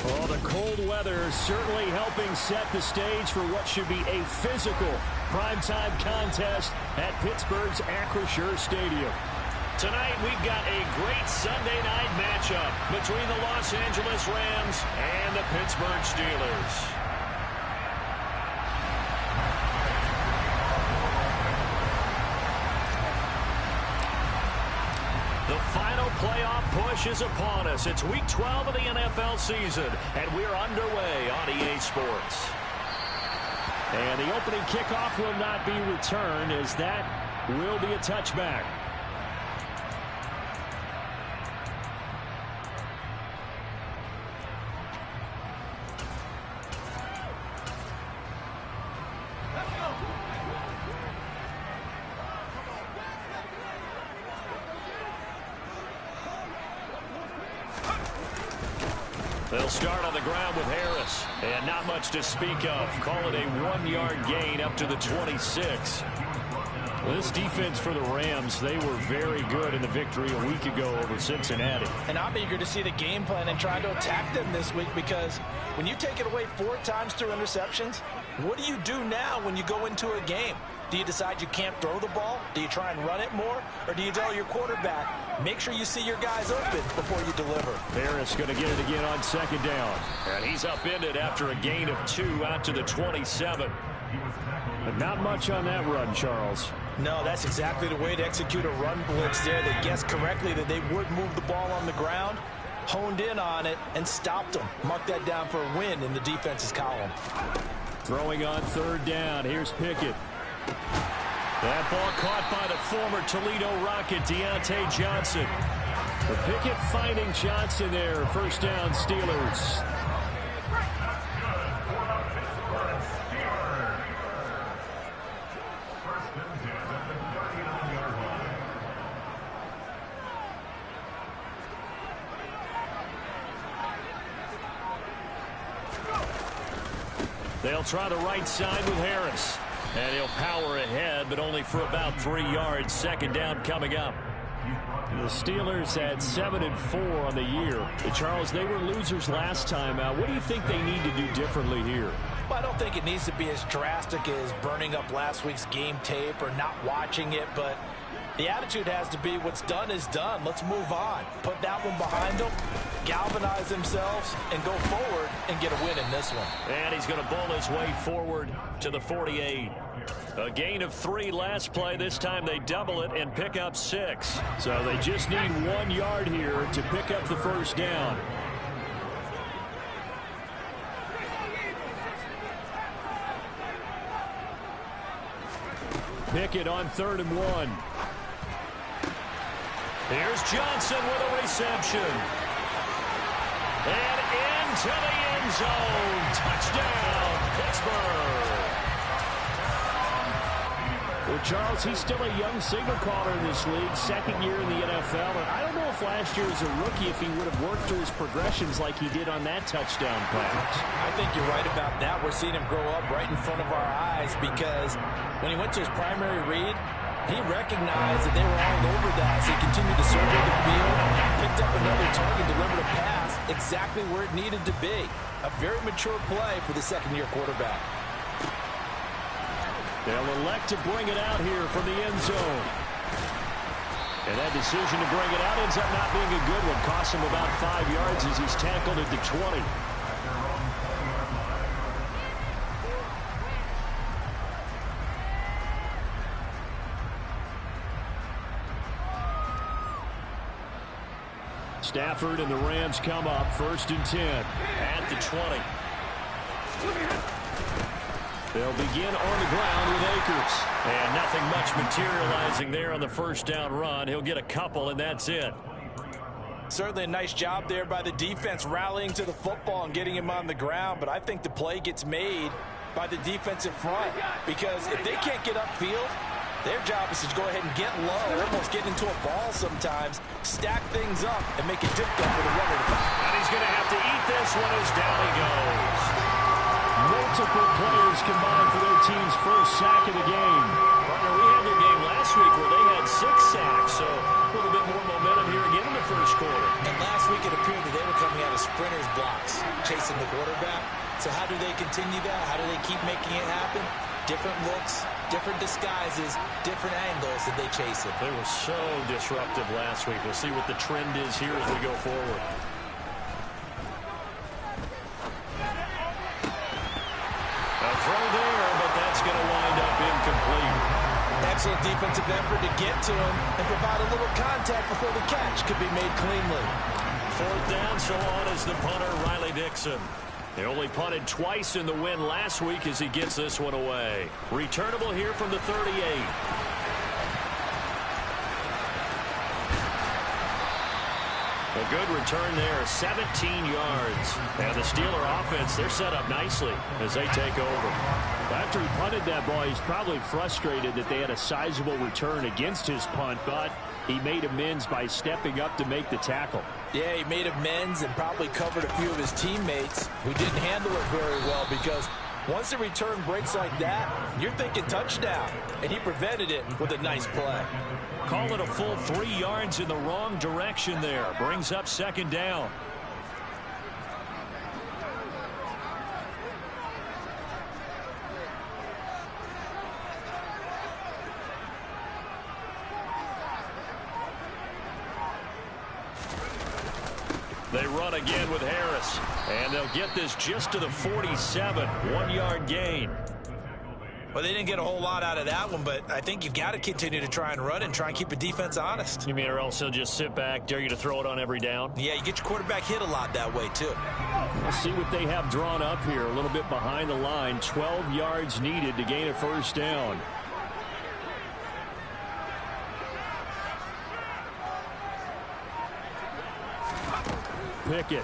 Well, the cold weather certainly helping set the stage for what should be a physical primetime contest at Pittsburgh's Acrisure Stadium. Tonight, we've got a great Sunday night matchup between the Los Angeles Rams and the Pittsburgh Steelers. The final playoff push is upon us. It's Week 12 of the NFL season, and we're underway on EA Sports. And the opening kickoff will not be returned, as that will be a touchback. They'll start on the ground with Harris. And not much to speak of. Call it a 1-yard gain up to the 26. Well, this defense for the Rams, they were very good in the victory a week ago over Cincinnati. And I'm eager to see the game plan and try to attack them this week, because when you take it away 4 times through interceptions, what do you do now when you go into a game? Do you decide you can't throw the ball? Do you try and run it more? Or do you tell your quarterback, make sure you see your guys open before you deliver? Harris going to get it again on second down. And he's upended after a gain of 2 out to the 27. But not much on that run, Charles. No, that's exactly the way to execute a run blitz there. They guessed correctly that they would move the ball on the ground, honed in on it, and stopped them. Mark that down for a win in the defense's column. Throwing on third down. Here's Pickett. That ball caught by the former Toledo Rocket, Deontay Johnson. But Pickett finding Johnson there. First down, Steelers. They'll try the right side with Harris. And he'll power ahead, but only for about 3 yards. Second down coming up. The Steelers had 7-4 on the year. Charles, they were losers last time out. What do you think they need to do differently here? Well, I don't think it needs to be as drastic as burning up last week's game tape or not watching it, but the attitude has to be what's done is done. Let's move on. Put that one behind them, galvanize themselves, and go forward and get a win in this one. And he's going to bowl his way forward to the 48. A gain of 3 last play. This time they double it and pick up 6. So they just need 1 yard here to pick up the first down. Pickett on 3rd and 1. Here's Johnson with a reception. And into the end zone. Touchdown, Pittsburgh. Well, Charles, he's still a young signal caller in this league, 2nd year in the NFL. And I don't know if last year as a rookie, if he would have worked through his progressions like he did on that touchdown pass. I think you're right about that. We're seeing him grow up right in front of our eyes, because when he went to his primary read, he recognized that they were all over that, so he continued to survey the field, picked up another target, delivered a pass exactly where it needed to be. A very mature play for the 2nd-year quarterback. They'll elect to bring it out here from the end zone. And that decision to bring it out ends up not being a good one. Costs him about 5 yards as he's tackled at the 20. Stafford and the Rams come up 1st and 10 at the 20. They'll begin on the ground with Akers. And nothing much materializing there on the first down run. He'll get a couple, and that's it. Certainly a nice job there by the defense, rallying to the football and getting him on the ground. But I think the play gets made by the defensive front, because if they can't get upfield, their job is to go ahead and get low, almost get into a ball sometimes, stack things up, and make it difficult for the runner to find. And he's going to have to eat this one as down he goes. Multiple players combined for their team's first sack of the game. Partner, we had their game last week where they had 6 sacks, so a little bit more momentum here again in the first quarter. And last week it appeared that they were coming out of sprinters blocks, chasing the quarterback. So how do they continue that? How do they keep making it happen? Different looks, different disguises, different angles that they chase it. They were so disruptive last week. We'll see what the trend is here as we go forward. A throw there, but that's going to wind up incomplete. Excellent defensive effort to get to him and provide a little contact before the catch could be made cleanly. Fourth down, so on is the punter, Riley Dixon. They only punted twice in the win last week as he gets this one away. Returnable here from the 38. A good return there, 17 yards. And the Steeler offense, they're set up nicely as they take over. After he punted that ball, he's probably frustrated that they had a sizable return against his punt, but he made amends by stepping up to make the tackle. Yeah, he made amends and probably covered a few of his teammates who didn't handle it very well, because once the return breaks like that, you're thinking touchdown, and he prevented it with a nice play. Call it a full 3 yards in the wrong direction there. Brings up second down. They run again with Harris, and they'll get this just to the 47, 1 yard gain. Well, they didn't get a whole lot out of that one, but I think you've got to continue to try and run and try and keep the defense honest. You mean, or else he'll just sit back, dare you to throw it on every down? Yeah, you get your quarterback hit a lot that way, too. We'll see what they have drawn up here. A little bit behind the line. 12 yards needed to gain a first down. Pickett.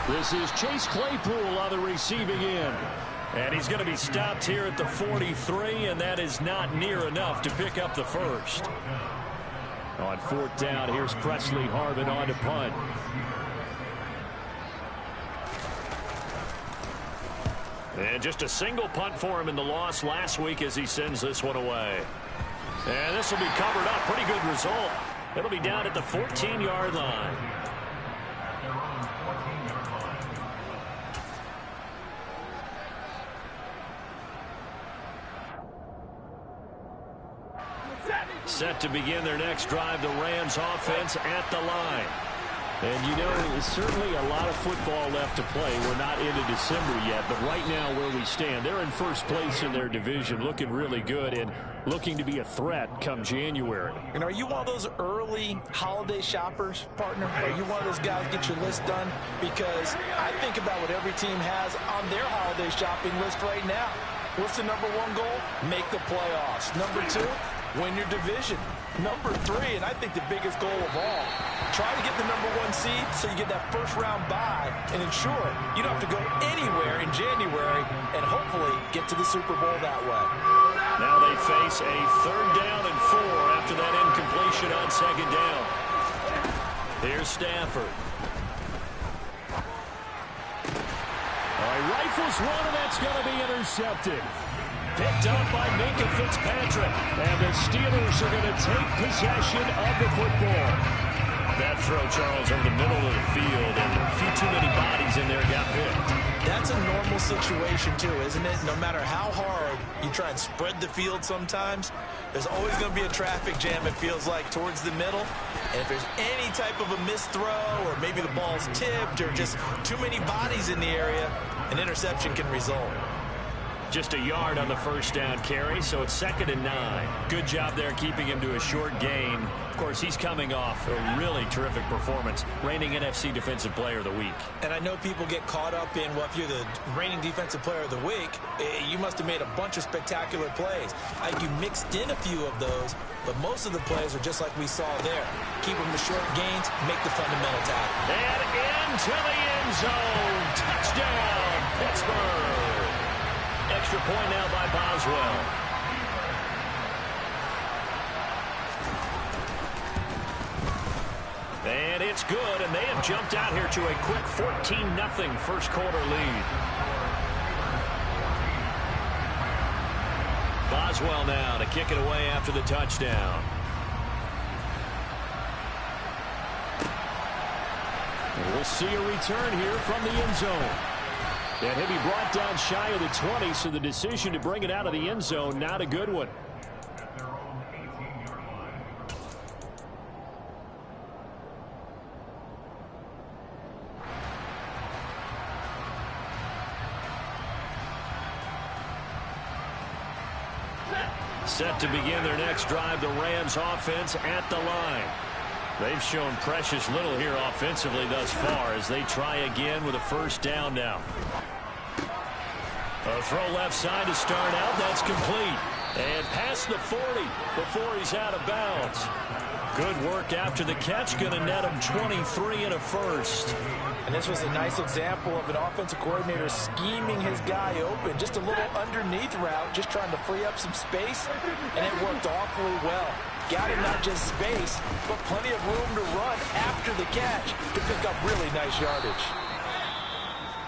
This is Chase Claypool on the receiving end. And he's going to be stopped here at the 43, and that is not near enough to pick up the first. On fourth down, here's Presley Harvin on to punt. And just a single punt for him in the loss last week as he sends this one away. And this will be covered up. Pretty good result. It'll be down at the 14-yard line. Set to begin their next drive, the Rams offense at the line. And you know, there's certainly a lot of football left to play. We're not into December yet, but right now where we stand, they're in first place in their division, looking really good and looking to be a threat come January. And are you one of those early holiday shoppers, partner? Are you one of those guys get your list done? Because I think about what every team has on their holiday shopping list right now. What's the number one goal? Make the playoffs. Number two, win your division. Number three, and I think the biggest goal of all, try to get the number one seed so you get that first round bye and ensure you don't have to go anywhere in January and hopefully get to the Super Bowl that way. Now they face a 3rd down and 4 after that incompletion on 2nd down. Here's Stafford. All right, rifles one, and that's going to be intercepted. Picked up by Minka Fitzpatrick. And the Steelers are going to take possession of the football. That throw, Charles, over the middle of the field, and a few too many bodies in there got picked. That's a normal situation, too, isn't it? No matter how hard you try and spread the field sometimes, there's always going to be a traffic jam, it feels like, towards the middle. And if there's any type of a missed throw, or maybe the ball's tipped, or just too many bodies in the area, an interception can result. Just a yard on the first down carry, so it's 2nd and 9. Good job there keeping him to a short gain. Of course, he's coming off a really terrific performance, reigning NFC Defensive Player of the Week. And I know people get caught up in, well, if you're the reigning Defensive Player of the Week, you must have made a bunch of spectacular plays. You mixed in a few of those, but most of the plays are just like we saw there. Keep them to short gains, make the fundamental tackle. And into the end zone. Touchdown, Pittsburgh. Extra point now by Boswell. And it's good, and they have jumped out here to a quick 14-0 first quarter lead. Boswell now to kick it away after the touchdown. And we'll see a return here from the end zone. And he'll be brought down shy of the 20, so the decision to bring it out of the end zone, not a good one. Set to begin their next drive, the Rams offense at the line. They've shown precious little here offensively thus far as they try again with a first down now. A throw left side to start out. That's complete. And past the 40 before he's out of bounds. Good work after the catch. Going to net him 23 and a first. And this was a nice example of an offensive coordinator scheming his guy open. Just a little underneath route, just trying to free up some space. And it worked awfully well. Got him not just space, but plenty of room to run after the catch to pick up really nice yardage.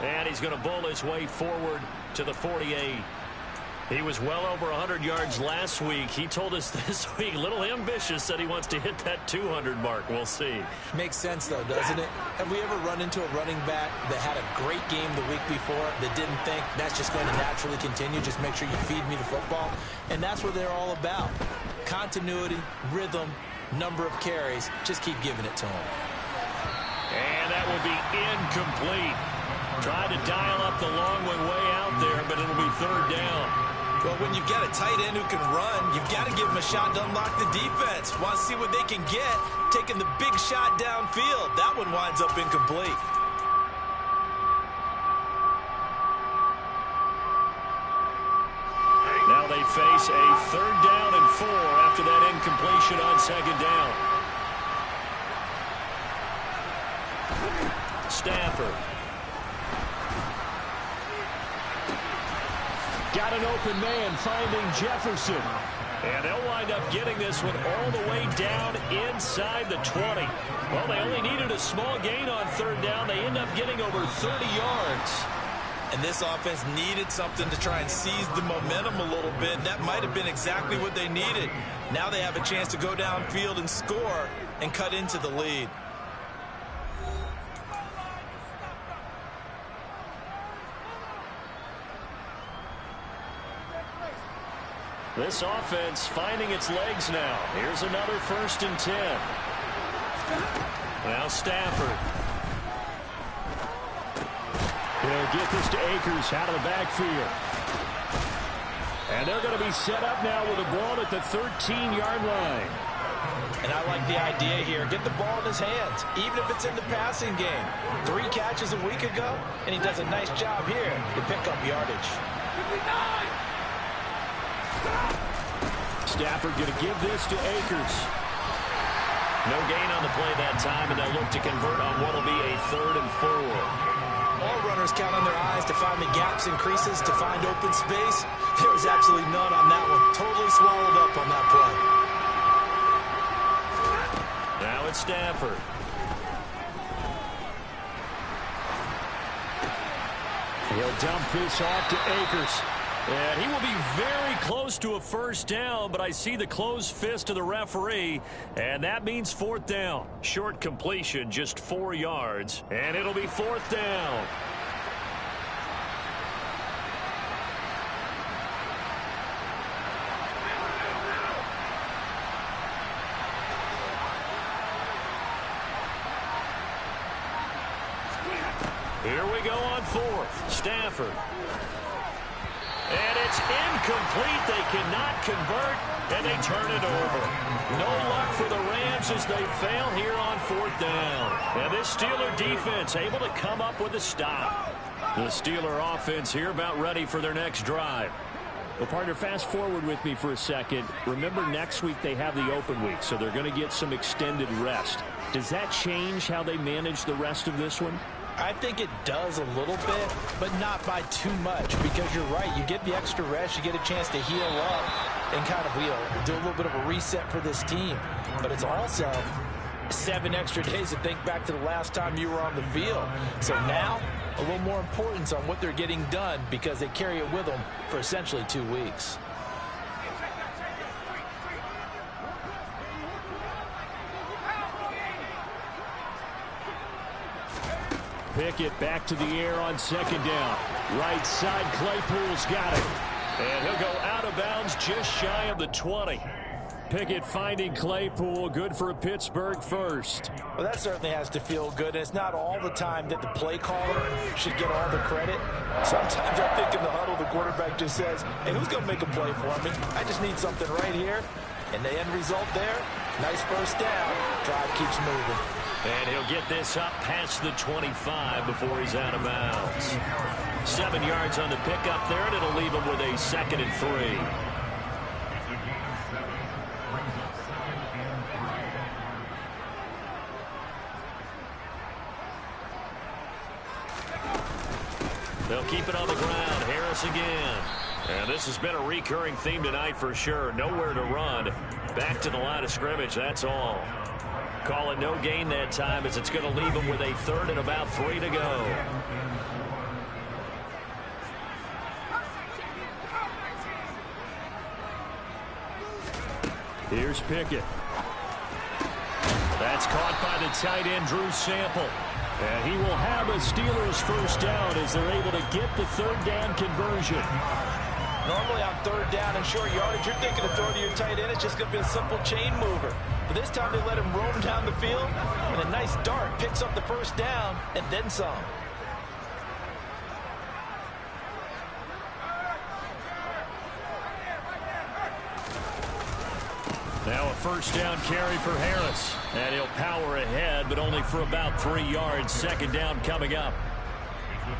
And he's going to bowl his way forward to the 48. He was well over 100 yards last week. He told us this week, a little ambitious, said he wants to hit that 200 mark. We'll see. Makes sense, though, doesn't it? Have we ever run into a running back that had a great game the week before that didn't think that's just going to naturally continue? Just make sure you feed me the football. And that's what they're all about. Continuity, rhythm, number of carries. Just keep giving it to him. And that will be incomplete. Tried to dial up the long one way out there, but it'll be third down. Well, when you've got a tight end who can run, you've got to give him a shot to unlock the defense. Want to see what they can get, taking the big shot downfield. That one winds up incomplete. Now they face a third down and 4 after that incompletion on second down. Stafford. Got an open man finding Jefferson. And they'll wind up getting this one all the way down inside the 20. Well, they only needed a small gain on third down. They end up getting over 30 yards. And this offense needed something to try and seize the momentum a little bit. That might have been exactly what they needed. Now they have a chance to go downfield and score and cut into the lead. This offense finding its legs now. Here's another 1st and 10. Now Stafford. He'll get this to Akers out of the backfield. And they're going to be set up now with a ball at the 13-yard line. And I like the idea here. Get the ball in his hands, even if it's in the passing game. 3 catches a week ago, and he does a nice job here to pick up yardage. Stafford going to give this to Akers. No gain on the play that time, and they'll look to convert on what will be a 3rd and 4. All runners count on their eyes to find the gaps and creases, to find open space. There was absolutely none on that one. Totally swallowed up on that play. Now it's Stafford. He'll dump this off to Akers. And he will be very close to a first down, but I see the closed fist of the referee, and that means 4th down. Short completion, just 4 yards, and it'll be 4th down. Here we go on 4th. Stafford. And it's incomplete. They cannot convert, and they turn it over. No luck for the Rams as they fail here on 4th down. And this Steeler defense able to come up with a stop. The Steeler offense here about ready for their next drive. Well, partner, fast forward with me for a second. Remember, next week they have the open week, so they're going to get some extended rest. Does that change how they manage the rest of this one? I think it does a little bit, but not by too much, because you're right. You get the extra rest, you get a chance to heal up and kind of do a little bit of a reset for this team. But it's also 7 extra days to think back to the last time you were on the field. So now, a little more importance on what they're getting done because they carry it with them for essentially 2 weeks. Pickett back to the air on second down. Right side, Claypool's got it. And he'll go out of bounds just shy of the 20. Pickett finding Claypool, good for a Pittsburgh first. Well, that certainly has to feel good. And it's not all the time that the play caller should get all the credit. Sometimes I think in the huddle, the quarterback just says, hey, who's going to make a play for me? I just need something right here. And the end result there, nice first down. Drive keeps moving. And he'll get this up past the 25 before he's out of bounds. 7 yards on the pickup there, and it'll leave him with a 2nd and 3. They'll keep it on the ground. Harris again. And this has been a recurring theme tonight for sure. Nowhere to run. Back to the line of scrimmage, that's all. Calling no gain that time as it's going to leave him with a 3rd and about 3 to go. Here's Pickett. That's caught by the tight end, Drew Sample. And he will have a Steelers first down as they're able to get the 3rd down conversion. Normally on 3rd down and short yardage, you're thinking to throw to your tight end. It's just going to be a simple chain mover. But this time they let him roam down the field, and a nice dart picks up the first down and then some. Now a first down carry for Harris. And he'll power ahead, but only for about 3 yards. 2nd down coming up.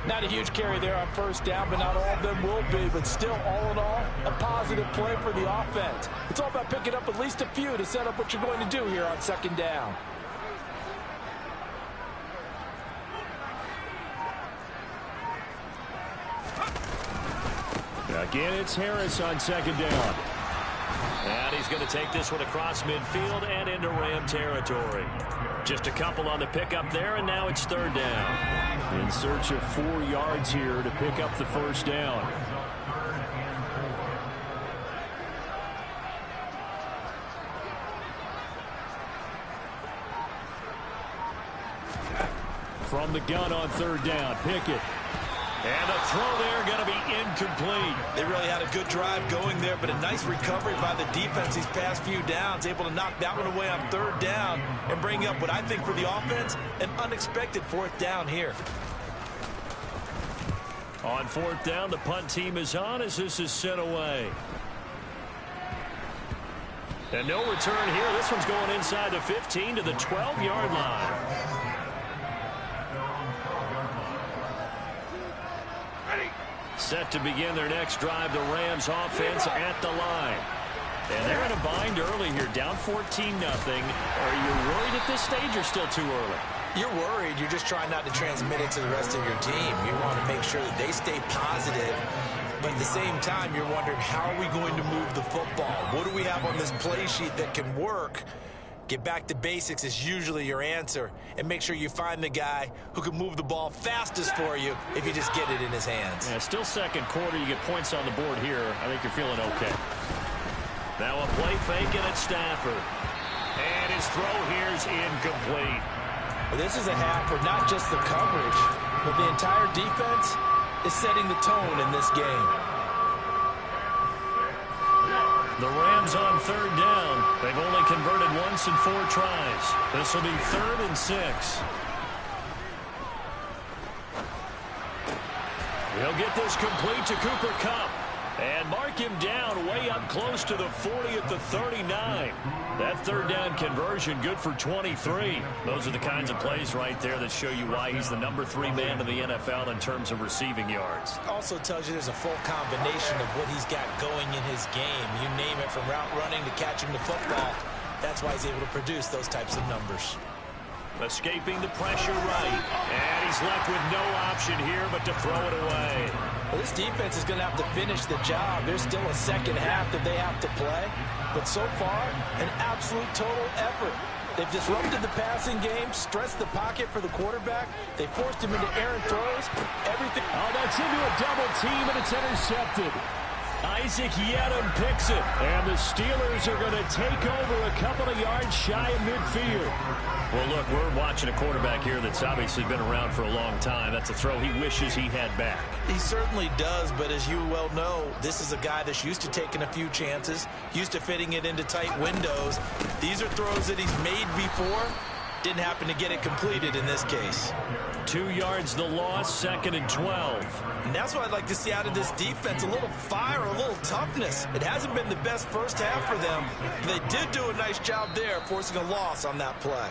Not a huge carry there on first down, but not all of them will be. But still, all in all, a positive play for the offense. It's all about picking up at least a few to set up what you're going to do here on 2nd down. Again, it's Harris on 2nd down. And he's going to take this one across midfield and into Ram territory. Just a couple on the pickup there, and now it's 3rd down. In search of 4 yards here to pick up the first down. From the gun on 3rd down, Pickett. And the throw there going to be incomplete. They really had a good drive going there, but a nice recovery by the defense these past few downs, able to knock that one away on 3rd down and bring up what I think for the offense, an unexpected 4th down here. On 4th down, the punt team is on as this is sent away. And no return here. This one's going inside the 15 to the 12-yard line. Set to begin their next drive, the Rams offense at the line. And they're in a bind early here, down 14-0. Are you worried at this stage or still too early? You're worried. You're just trying not to transmit it to the rest of your team. You want to make sure that they stay positive. But at the same time, you're wondering, how are we going to move the football? What do we have on this play sheet that can work? Get back to basics is usually your answer. And make sure you find the guy who can move the ball fastest for you if you just get it in his hands. Yeah, still 2nd quarter. You get points on the board here. I think you're feeling okay. Now a play fake, and it's Stafford. And his throw here is incomplete. Well, this is a half for not just the coverage, but the entire defense is setting the tone in this game. The Rams on 3rd down. They've only converted once in 4 tries. This will be 3rd and 6. He'll get this complete to Cooper Kupp. And mark him down way up close to the 40 at the 39. That 3rd down conversion good for 23. Those are the kinds of plays right there that show you why he's the number 3 man in the NFL in terms of receiving yards. Also tells you there's a full combination of what he's got going in his game. You name it, from route running to catching the football. That's why he's able to produce those types of numbers. Escaping the pressure right. And he's left with no option here but to throw it away. Well, this defense is going to have to finish the job. There's still a 2nd half that they have to play. But so far, an absolute total effort. They've disrupted the passing game, stressed the pocket for the quarterback. They forced him into errant throws. Everything. Oh, that's into a double team, and it's intercepted. Isaac Yedem picks it. And the Steelers are going to take over a couple of yards shy of midfield. Well, look, we're watching a quarterback here that's obviously been around for a long time. That's a throw he wishes he had back. He certainly does, but as you well know, this is a guy that's used to taking a few chances, used to fitting it into tight windows. These are throws that he's made before. Didn't happen to get it completed in this case. 2 yards the loss, 2nd and 12. And that's what I'd like to see out of this defense, a little fire, a little toughness. It hasn't been the best first half for them. They did do a nice job there, forcing a loss on that play.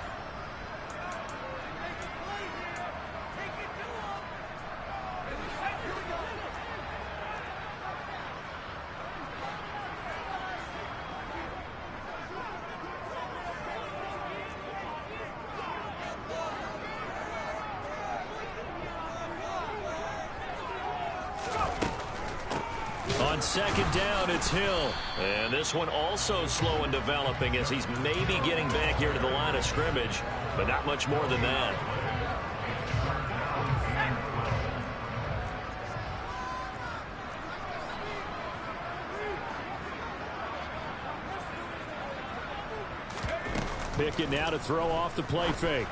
On 2nd down, it's Hill. And this one also slow in developing as he's maybe getting back here to the line of scrimmage, but not much more than that. Pickett now to throw off the play fake.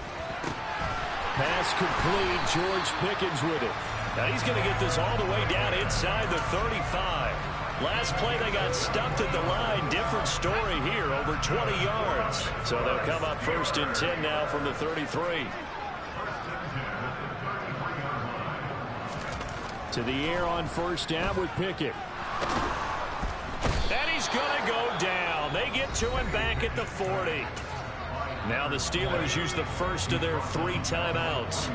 Pass complete. George Pickens with it. Now he's going to get this all the way down inside the 35. Last play they got stuffed at the line. Different story here, over 20 yards. So they'll come up 1st and 10 now from the 33. To the air on 1st down with Pickett. And he's going to go down. They get to him back at the 40. Now the Steelers use the first of their 3 timeouts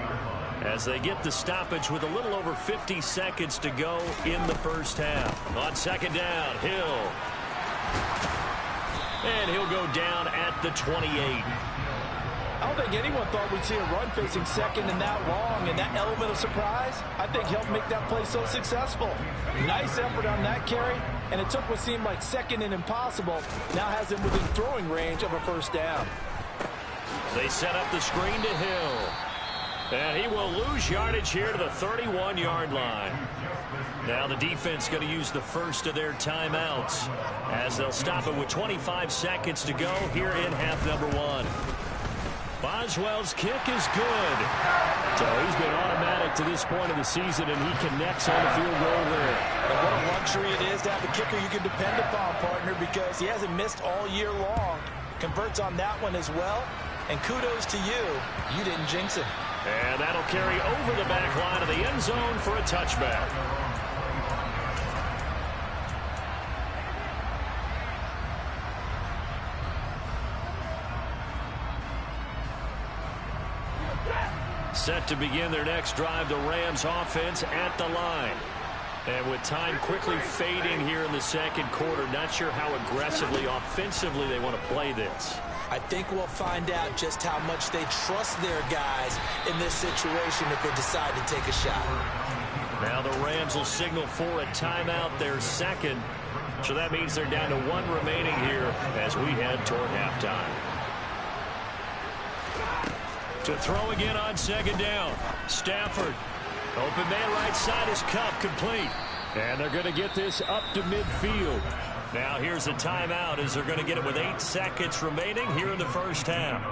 as they get the stoppage with a little over 50 seconds to go in the first half. On 2nd down, Hill. And he'll go down at the 28. I don't think anyone thought we'd see a run facing 2nd and that long, and that element of surprise, I think, helped make that play so successful. Nice effort on that carry, and it took what seemed like 2nd and impossible, now has him within throwing range of a 1st down. They set up the screen to Hill. And he will lose yardage here to the 31-yard line. Now the defense going to use the first of their timeouts as they'll stop it with 25 seconds to go here in half number 1. Boswell's kick is good. So he's been automatic to this point of the season, and he connects on the field goal there. And what a luxury it is to have a kicker you can depend upon, partner, because he hasn't missed all year long. Converts on that one as well. And kudos to you. You didn't jinx him. And that'll carry over the back line of the end zone for a touchback. Set to begin their next drive, the Rams offense at the line. And with time quickly fading here in the 2nd quarter, not sure how aggressively, offensively they want to play this. I think we'll find out just how much they trust their guys in this situation if they decide to take a shot. Now the Rams will signal for a timeout, their 2nd. So that means they're down to 1 remaining here as we head toward halftime. To throw again on 2nd down. Stafford. Open man right side is Cup, complete. And they're going to get this up to midfield. Now here's a timeout as they're going to get it with 8 seconds remaining here in the first half.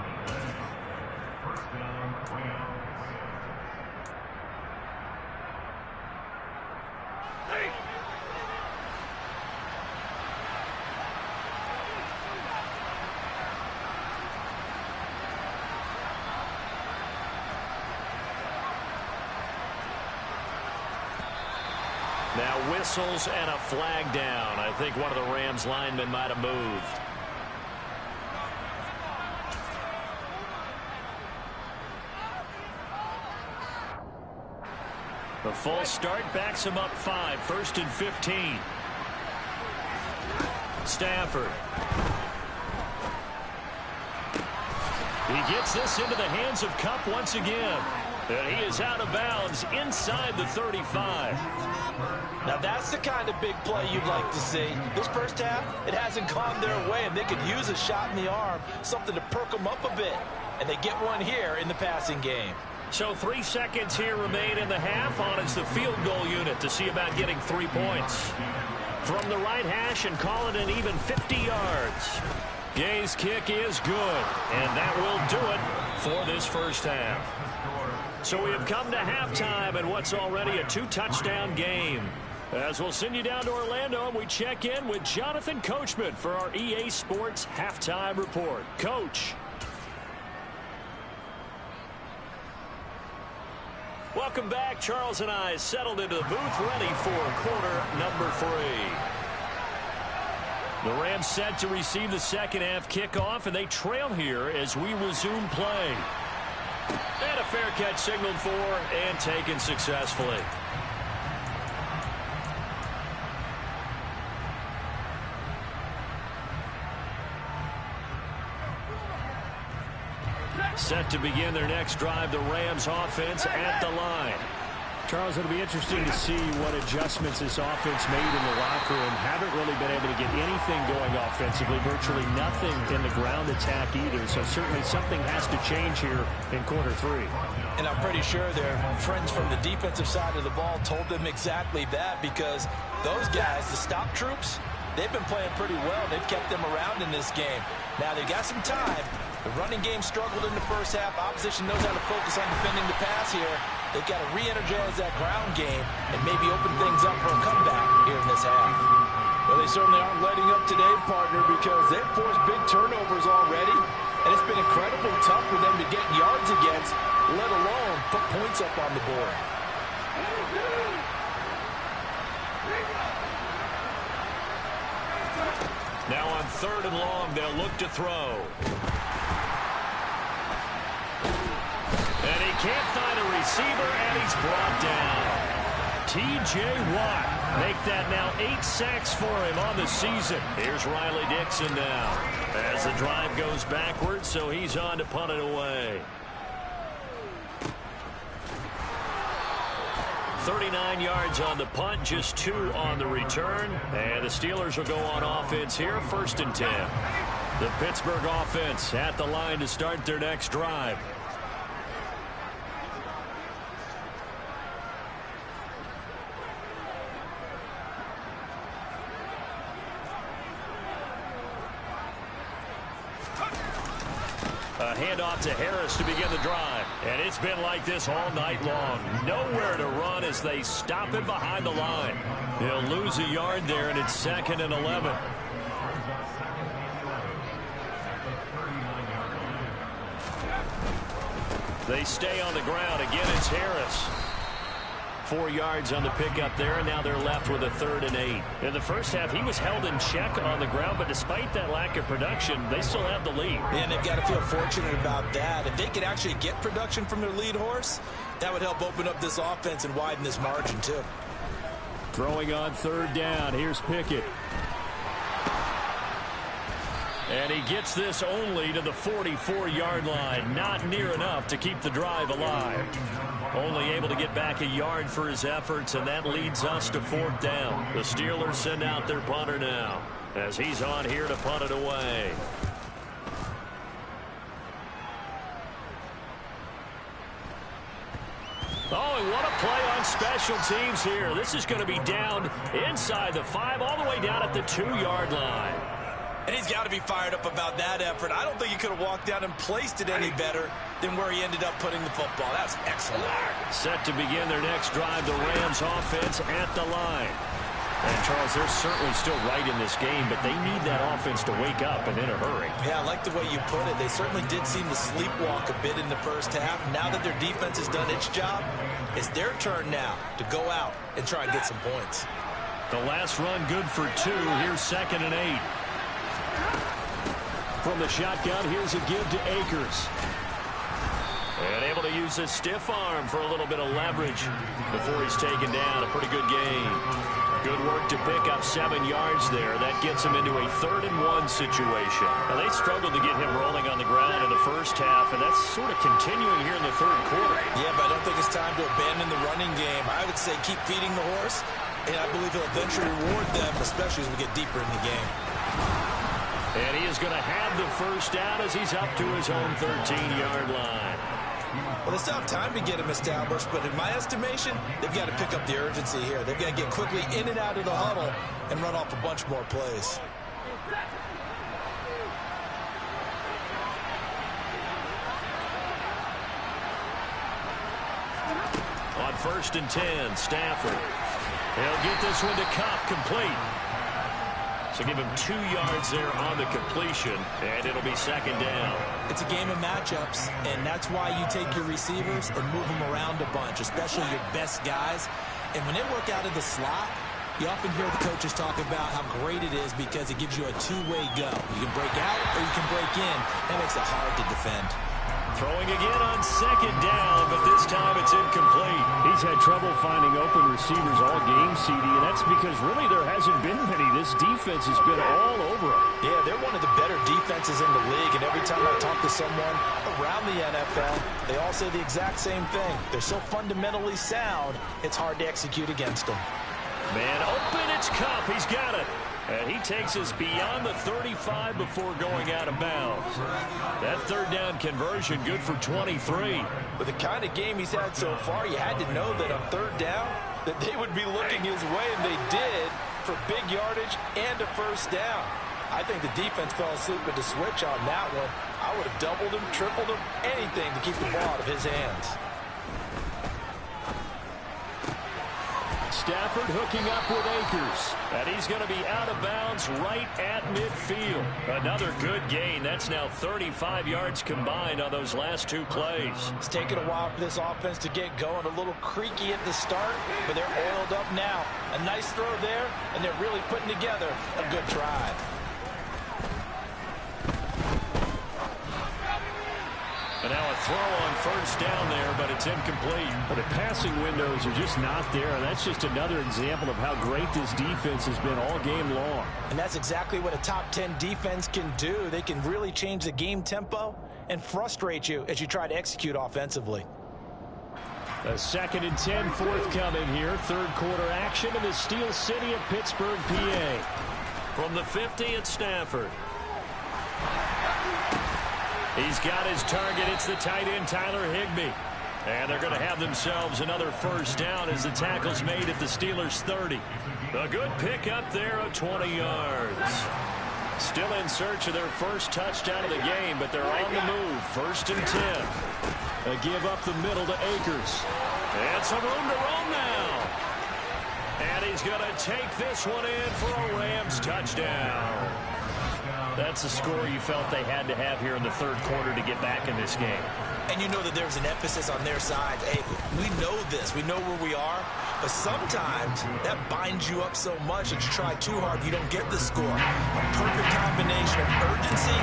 Now whistles and a flag down. I think one of the Rams linemen might have moved. The false start backs him up 5. 1st and 15. Stafford. He gets this into the hands of Cup once again. And he is out of bounds inside the 35. Now that's the kind of big play you'd like to see. This first half, it hasn't gone their way, and they could use a shot in the arm, something to perk them up a bit. And they get one here in the passing game. So 3 seconds here remain in the half. On is the field goal unit to see about getting 3 points. from the right hash and call it an even 50 yards. Gay's kick is good, and that will do it for this first half. So we have come to halftime in what's already a 2-touchdown game. As we'll send you down to Orlando, and we check in with Jonathan Coachman for our EA Sports Halftime Report. Coach. Welcome back. Charles and I settled into the booth, ready for quarter number 3. The Rams set to receive the second half kickoff, and they trail here as we resume play. And a fair catch signaled for and taken successfully. Set to begin their next drive, the Rams offense at the line. Charles, it'll be interesting to see what adjustments this offense made in the locker room. Haven't really been able to get anything going offensively, virtually nothing in the ground attack either. So certainly something has to change here in quarter 3. And I'm pretty sure their friends from the defensive side of the ball told them exactly that, because those guys, the stop troops, they've been playing pretty well. They've kept them around in this game. Now they got some time. The running game struggled in the first half. Opposition knows how to focus on defending the pass here. They've got to re-energize that ground game and maybe open things up for a comeback here in this half. Well, they certainly aren't letting up today, partner, because they've forced big turnovers already. And it's been incredibly tough for them to get yards against, let alone put points up on the board. Now on 3rd and long, they'll look to throw. And he can't find a receiver, and he's brought down. T.J. Watt make that now 8 sacks for him on the season. Here's Riley Dixon now as the drive goes backwards, so he's on to punt it away. 39 yards on the punt, just 2 on the return. And the Steelers will go on offense here, 1st and 10. The Pittsburgh offense at the line to start their next drive. A handoff to Harris to begin the drive. And it's been like this all night long. Nowhere to run as they stop him behind the line. He'll lose a yard there, and it's 2nd and 11. They stay on the ground. Again, it's Harris. 4 yards on the pickup there, and now they're left with a 3rd and 8. In the first half, he was held in check on the ground, but despite that lack of production, they still have the lead. And they've got to feel fortunate about that. If they could actually get production from their lead horse, that would help open up this offense and widen this margin, too. Throwing on 3rd down, here's Pickett. And he gets this only to the 44-yard line. Not near enough to keep the drive alive. Only able to get back a yard for his efforts, and that leads us to 4th down. The Steelers send out their punter now as he's on here to punt it away. Oh, and what a play on special teams here. This is going to be down inside the 5, all the way down at the 2-yard line. And he's got to be fired up about that effort. I don't think he could have walked down and placed it any better than where he ended up putting the football. That's excellent. Set to begin their next drive, the Rams offense at the line. And, Charles, they're certainly still right in this game, but they need that offense to wake up and in a hurry. Yeah, I like the way you put it. They certainly did seem to sleepwalk a bit in the first half. Now that their defense has done its job, it's their turn now to go out and try and get some points. The last run good for 2. Here's 2nd and 8. From the shotgun, here's a give to Akers. And able to use his stiff arm for a little bit of leverage before he's taken down. A pretty good gain. Good work to pick up 7 yards there. That gets him into a 3rd and 1 situation. Now, they struggled to get him rolling on the ground in the first half, and that's sort of continuing here in the 3rd quarter. Yeah, but I don't think it's time to abandon the running game. I would say keep feeding the horse, and I believe he'll eventually reward them, especially as we get deeper in the game. And he is going to have the first down as he's up to his own 13-yard line. Well, they still have time to get him established, but in my estimation, they've got to pick up the urgency here. They've got to get quickly in and out of the huddle and run off a bunch more plays. On 1st and 10, Stafford. He'll get this one to Cup, complete. So give him 2 yards there on the completion, and it'll be 2nd down. It's a game of matchups, and that's why you take your receivers and move them around a bunch, especially your best guys. And when they work out of the slot, you often hear the coaches talk about how great it is because it gives you a two-way go. You can break out or you can break in. That makes it hard to defend. Throwing again on 2nd down, but this time it's incomplete. He's had trouble finding open receivers all game, CD, and that's because really there hasn't been many. This defense has been all over him. Yeah, they're one of the better defenses in the league, and every time I talk to someone around the NFL, they all say the exact same thing. They're so fundamentally sound, it's hard to execute against them. Man open, it's Cup. He's got it. And he takes us beyond the 35 before going out of bounds. That 3rd down conversion good for 23. With the kind of game he's had so far, you had to know that on 3rd down that they would be looking his way, and they did for big yardage and a 1st down. I think the defense fell asleep with the switch on that one. I would have doubled him, tripled him, anything to keep the ball out of his hands. Stafford hooking up with Akers. And he's going to be out of bounds right at midfield. Another good gain. That's now 35 yards combined on those last 2 plays. It's taken a while for this offense to get going. A little creaky at the start, but they're oiled up now. A nice throw there, and they're really putting together a good drive. And now a throw on 1st down there, but it's incomplete. But the passing windows are just not there. And that's just another example of how great this defense has been all game long. And that's exactly what a top 10 defense can do. They can really change the game tempo and frustrate you as you try to execute offensively. A 2nd and 10 forthcoming here. 3rd quarter action in the Steel City of Pittsburgh, PA. From the 50, it's Stafford. He's got his target. It's the tight end, Tyler Higbee. And they're going to have themselves another 1st down as the tackle's made at the Steelers' 30. A good pick up there of 20 yards. Still in search of their first touchdown of the game, but they're on the move. 1st and 10. They give up the middle to Akers. And some room to roam now. And he's going to take this one in for a Rams touchdown. That's a score you felt they had to have here in the 3rd quarter to get back in this game. And you know that there's an emphasis on their side. Hey, we know this. We know where we are. But sometimes that binds you up so much that you try too hard, you don't get the score. A perfect combination of urgency,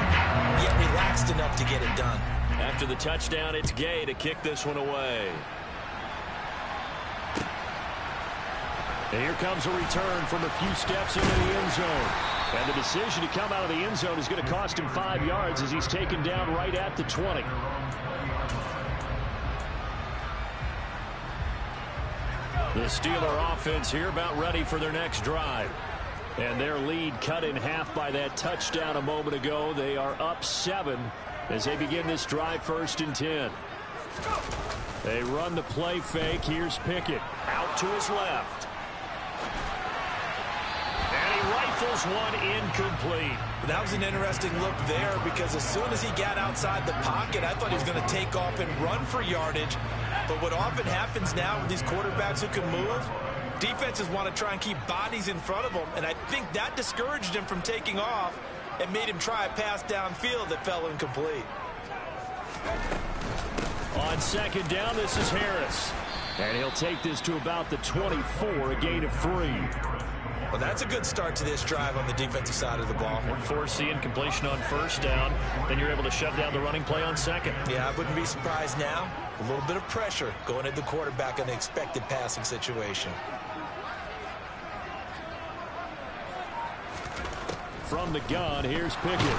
yet relaxed enough to get it done. After the touchdown, it's Gay to kick this one away. And here comes a return from a few steps into the end zone. And the decision to come out of the end zone is going to cost him 5 yards as he's taken down right at the 20. The Steeler offense here about ready for their next drive. And their lead cut in half by that touchdown a moment ago. They are up 7 as they begin this drive. 1st and 10. They run the play fake. Here's Pickett. Out to his left. And he rifles one incomplete. That was an interesting look there because as soon as he got outside the pocket, I thought he was going to take off and run for yardage. But what often happens now with these quarterbacks who can move, defenses want to try and keep bodies in front of them. And I think that discouraged him from taking off and made him try a pass downfield that fell incomplete. On 2nd down, this is Harris. And he'll take this to about the 24, a gain of 3. Well, that's a good start to this drive on the defensive side of the ball. Force the incompletion on 1st down. Then you're able to shut down the running play on 2nd. Yeah, I wouldn't be surprised now. A little bit of pressure going at the quarterback in the expected passing situation. From the gun, here's Pickett.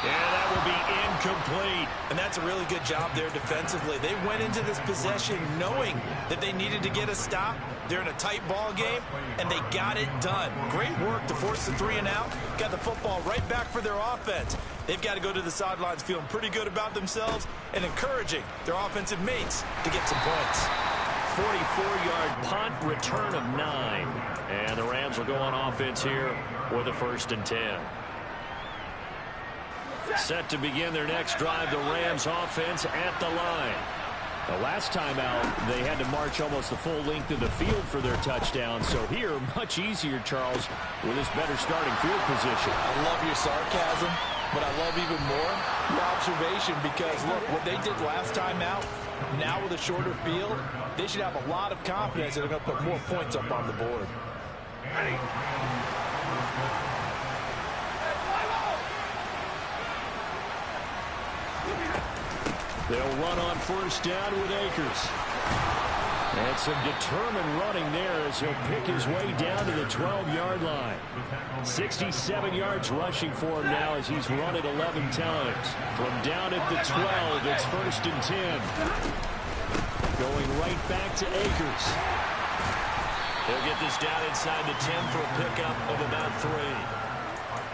And that will be incomplete. And that's a really good job there defensively. They went into this possession knowing that they needed to get a stop. They're in a tight ball game, and they got it done. Great work to force the 3 and out. Got the football right back for their offense. They've got to go to the sidelines feeling pretty good about themselves and encouraging their offensive mates to get some points. 44-yard punt, return of 9. And the Rams will go on offense here with a 1st and 10. Set to begin their next drive, the Rams offense at the line. The last time out, they had to march almost the full length of the field for their touchdown. So here, much easier, Charles, with this better starting field position. I love your sarcasm, but I love even more your observation because, look, what they did last time out, now with a shorter field, they should have a lot of confidence that they're going to put more points up on the board. They'll run on 1st down with Akers. And some determined running there as he'll pick his way down to the 12-yard line. 67 yards rushing for him now as he's run it 11 times. From down at the 12, it's 1st and 10. Going right back to Akers. He'll get this down inside the 10 for a pickup of about 3.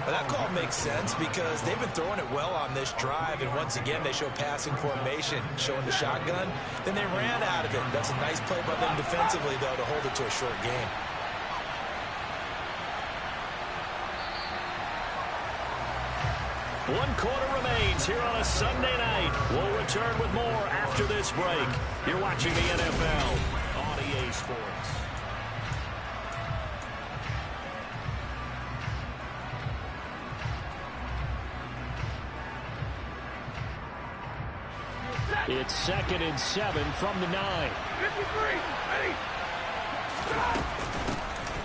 Well, that call makes sense because they've been throwing it well on this drive, and once again they show passing formation, showing the shotgun. Then they ran out of it. That's a nice play by them defensively, though, to hold it to a short game. One quarter remains here on a Sunday night. We'll return with more after this break. You're watching the NFL on EA Sports. It's 2nd and 7 from the 9. 53, ready.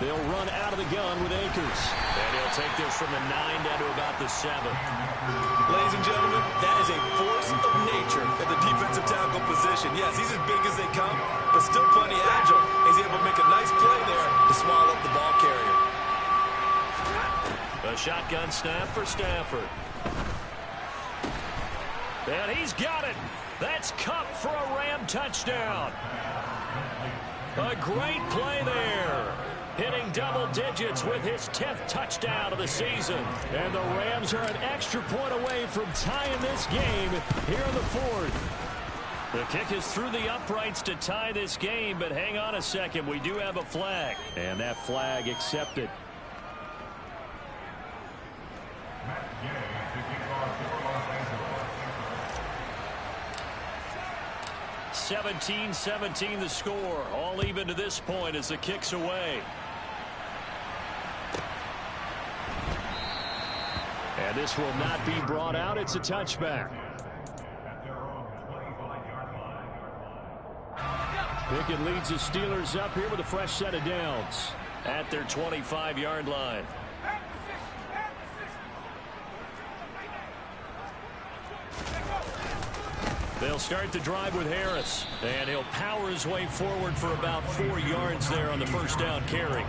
They'll run out of the gun with Akers. And he'll take this from the 9 down to about the 7. Ladies and gentlemen, that is a force of nature at the defensive tackle position. Yes, he's as big as they come, but still plenty agile. He's able to make a nice play there to swallow up the ball carrier. A shotgun snap for Stafford. And he's got it. That's Cup for a Ram touchdown. A great play there. Hitting double digits with his 10th touchdown of the season. And the Rams are an extra point away from tying this game here in the 4th. The kick is through the uprights to tie this game, but hang on a second. We do have a flag. And that flag accepted. 17-17 the score. All even to this point as the kick's away. And this will not be brought out. It's a touchback. Pickett leads the Steelers up here with a fresh set of downs. At their 25-yard line. They'll start the drive with Harris. And he'll power his way forward for about 4 yards there on the 1st down carry.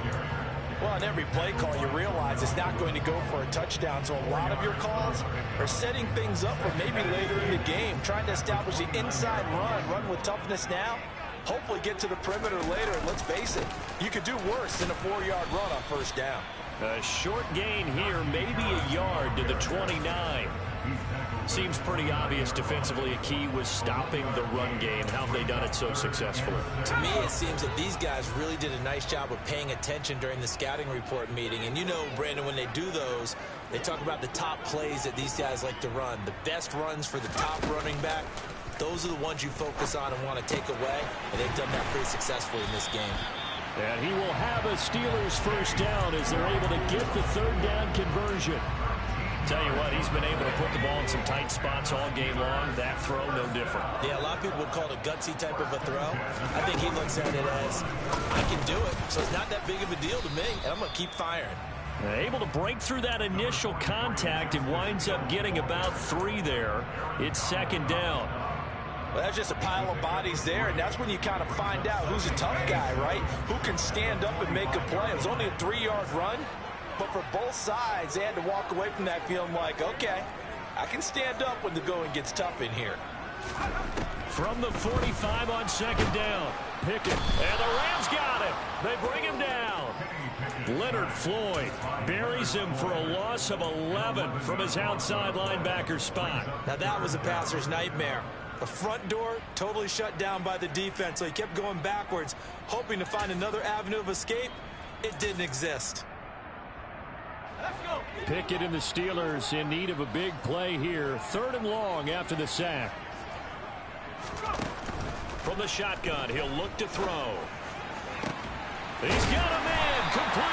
Well, on every play call, you realize it's not going to go for a touchdown. So a lot of your calls are setting things up for maybe later in the game, trying to establish the inside run with toughness now. Hopefully get to the perimeter later. And let's face it, you could do worse than a 4-yard run on 1st down. A short gain here, maybe a yard to the 29. Seems pretty obvious defensively a key was stopping the run game. How have they done it so successfully? To me, it seems that these guys really did a nice job of paying attention during the scouting report meeting. And you know, Brandon, when they do those, they talk about the top plays that these guys like to run. The best runs for the top running back, those are the ones you focus on and want to take away. And they've done that pretty successfully in this game. And he will have a Steelers 1st down as they're able to get the 3rd down conversion. Tell you what, he's been able to put the ball in some tight spots all game long. That throw, no different. Yeah, a lot of people would call it a gutsy type of a throw. I think he looks at it as, I can do it, so it's not that big of a deal to me, and I'm going to keep firing. Able to break through that initial contact and winds up getting about 3 there. It's 2nd down. Well, that's just a pile of bodies there, and that's when you kind of find out who's a tough guy, right? Who can stand up and make a play. It was only a 3-yard run. But for both sides, they had to walk away from that feeling like, okay, I can stand up when the going gets tough in here. From the 45 on second down. Pickett. And the Rams got it. They bring him down. Leonard Floyd buries him for a loss of 11 from his outside linebacker spot. Now that was a passer's nightmare. The front door totally shut down by the defense, so he kept going backwards, hoping to find another avenue of escape. It didn't exist. Pickett and the Steelers in need of a big play here. 3rd and long after the sack. From the shotgun, he'll look to throw. He's got a man complete.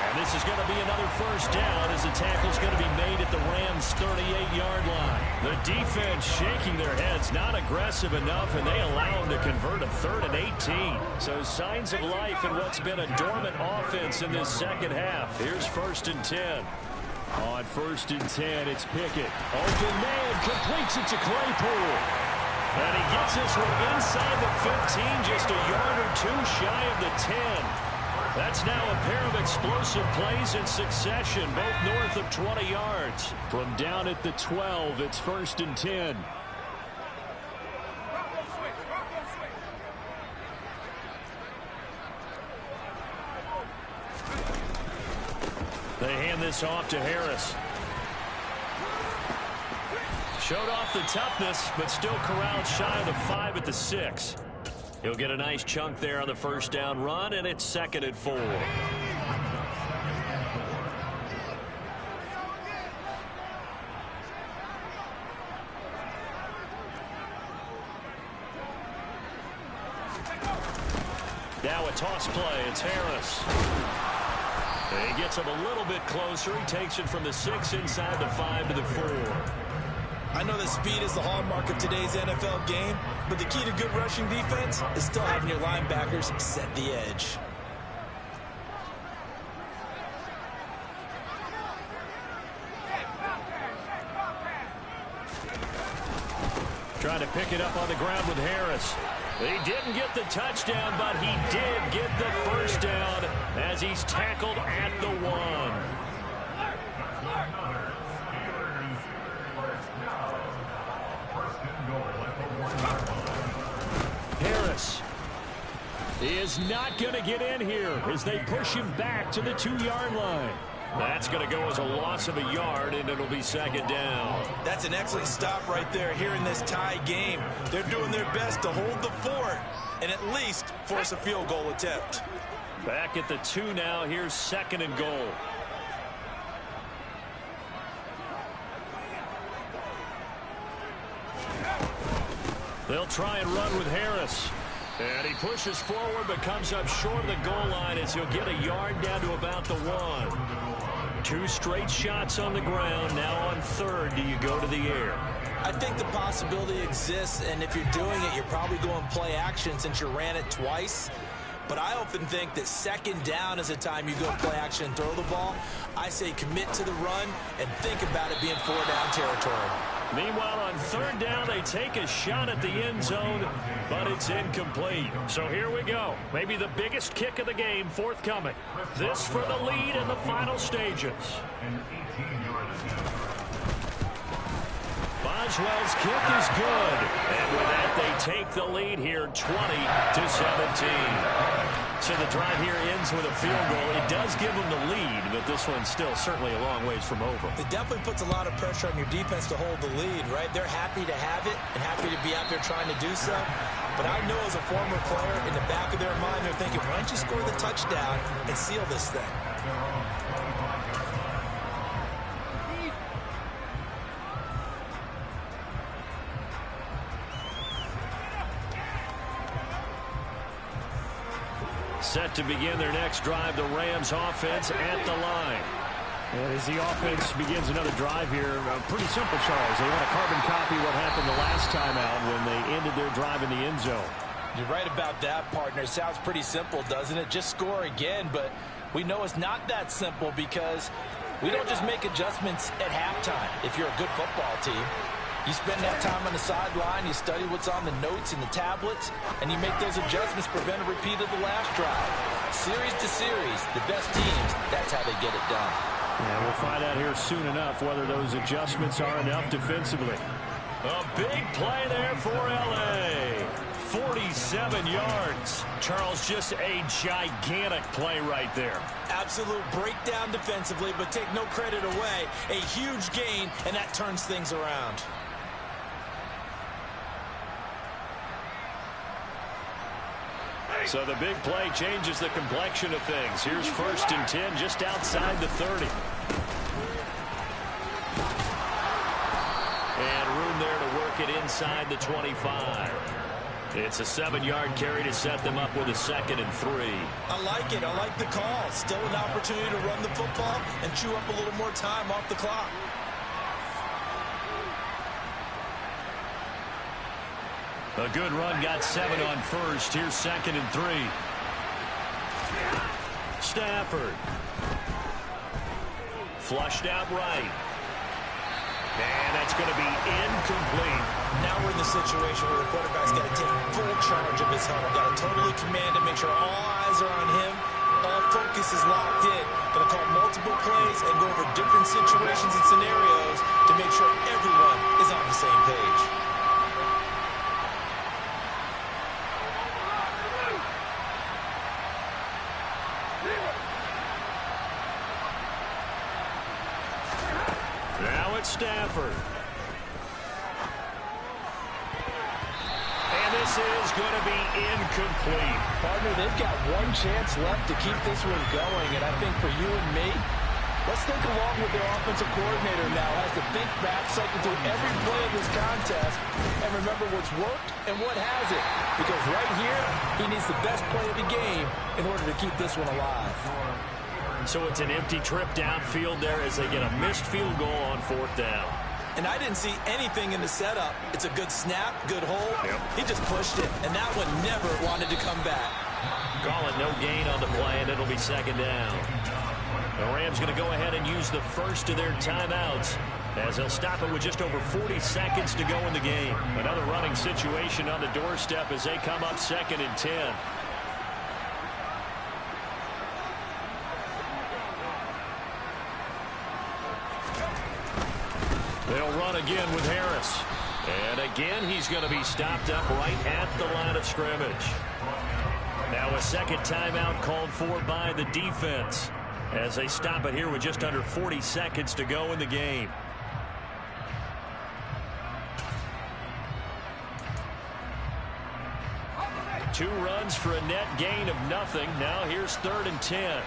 And this is going to be another first down as the tackle's going to be made at the Rams' 38-yard line. The defense shaking their heads, not aggressive enough, and they allow him to convert a 3rd and 18. So signs of life in what's been a dormant offense in this second half. Here's 1st and 10. On 1st and 10, it's Pickett. Open man completes it to Claypool. And he gets this one inside the 15, just a yard or two shy of the 10. That's now a pair of explosive plays in succession, both north of 20 yards. From down at the 12, it's 1st and 10. They hand this off to Harris. Showed off the toughness, but still corralled shy of the 5 at the 6. He'll get a nice chunk there on the first down run, and it's 2nd and 4. Now a toss play. It's Harris. He gets him a little bit closer. He takes it from the 6 inside the 5 to the 4. I know that speed is the hallmark of today's NFL game, but the key to good rushing defense is still having your linebackers set the edge. Trying to pick it up on the ground with Harris. He didn't get the touchdown, but he did get the first down as he's tackled at the 1. Harris is not going to get in here as they push him back to the 2-yard line. That's going to go as a loss of a yard, and it'll be 2nd down. That's an excellent stop right there here in this tie game. They're doing their best to hold the fort and at least force a field goal attempt. Back at the 2 now. Here's 2nd and goal. They'll try and run with Harris. And he pushes forward but comes up short of the goal line as he'll get a yard down to about the 1. 2 straight shots on the ground. Now on 3rd, do you go to the air? I think the possibility exists, and if you're doing it, you're probably going play action since you ran it twice. But I often think that 2nd down is the time you go play action and throw the ball. I say commit to the run and think about it being 4-down territory. Meanwhile, on 3rd down, they take a shot at the end zone, but it's incomplete. So here we go. Maybe the biggest kick of the game forthcoming. This for the lead in the final stages. Boswell's kick is good. And with that, they take the lead here 20-17. So the drive here ends with a field goal. It does give them the lead, but this one's still certainly a long ways from over. It definitely puts a lot of pressure on your defense to hold the lead, right? They're happy to have it and happy to be out there trying to do so. But I know as a former player, in the back of their mind, they're thinking, why don't you score the touchdown and seal this thing? Set to begin their next drive, the Rams offense at the line. And as the offense begins another drive here, pretty simple, Charles. They want to carbon copy what happened the last time out when they ended their drive in the end zone. You're right about that, partner. It sounds pretty simple, doesn't it? Just score again, but we know it's not that simple because we don't just make adjustments at halftime if you're a good football team. You spend that time on the sideline, you study what's on the notes and the tablets, and you make those adjustments, prevent a repeat of the last drive. Series to series, the best teams, that's how they get it done. And we'll find out here soon enough whether those adjustments are enough defensively. A big play there for L.A. 47 yards. Charles, just a gigantic play right there. Absolute breakdown defensively, but take no credit away. A huge gain, and that turns things around. So the big play changes the complexion of things. Here's 1st and 10 just outside the 30. And room there to work it inside the 25. It's a 7-yard carry to set them up with a 2nd and 3. I like it. I like the call. Still an opportunity to run the football and chew up a little more time off the clock. A good run got 7 on 1st. Here's 2nd and 3. Stafford. Flushed out right. And that's going to be incomplete. Now we're in the situation where the quarterback's got to take full charge of his huddle. Got to totally command it, make sure all eyes are on him. All focus is locked in. Going to call multiple plays and go over different situations and scenarios to make sure everyone is on the same page. Now it's Stafford. And this is going to be incomplete. Partner, they've got one chance left to keep this one going, and I think for you and me, let's think along with their offensive coordinator now. Has to think back, cycle through every play of this contest, and remember what's worked and what hasn't. Because right here, he needs the best play of the game in order to keep this one alive. So it's an empty trip downfield there as they get a missed field goal on 4th down. And I didn't see anything in the setup. It's a good snap, good hold. Yep. He just pushed it, and that one never wanted to come back. Call it no gain on the play, and it'll be 2nd down. The Rams going to go ahead and use the first of their timeouts as they'll stop it with just over 40 seconds to go in the game. Another running situation on the doorstep as they come up 2nd and 10. They'll run again with Harris. And again, he's going to be stopped up right at the line of scrimmage. Now a 2nd timeout called for by the defense as they stop it here with just under 40 seconds to go in the game. Two runs for a net gain of nothing. Now here's 3rd and 10.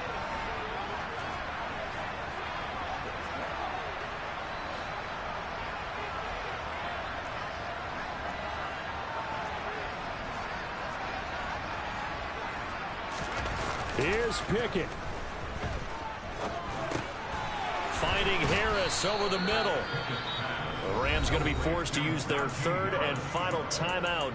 Here's Pickett. Finding Harris over the middle. The Rams going to be forced to use their 3rd and final timeout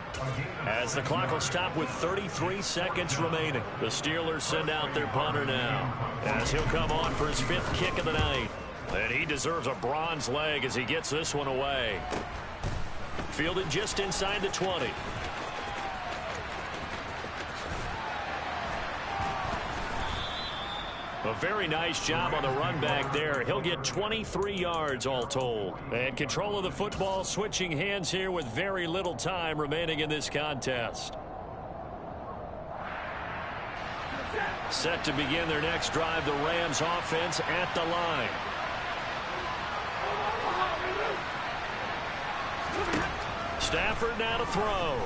as the clock will stop with 33 seconds remaining. The Steelers send out their punter now as he'll come on for his 5th kick of the night. And he deserves a bronze leg as he gets this one away. Fielded just inside the 20. A very nice job on the run back there. He'll get 23 yards all told. And control of the football switching hands here with very little time remaining in this contest. Set to begin their next drive, the Rams offense at the line. Stafford now to throw.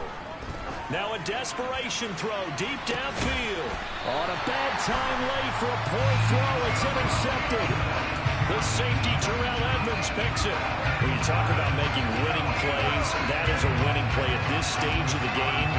Now a desperation throw deep downfield. On a bad time late for a poor throw. It's intercepted. The safety, Terrell Edmonds, picks it. When you talk about making winning plays, that is a winning play at this stage of the game.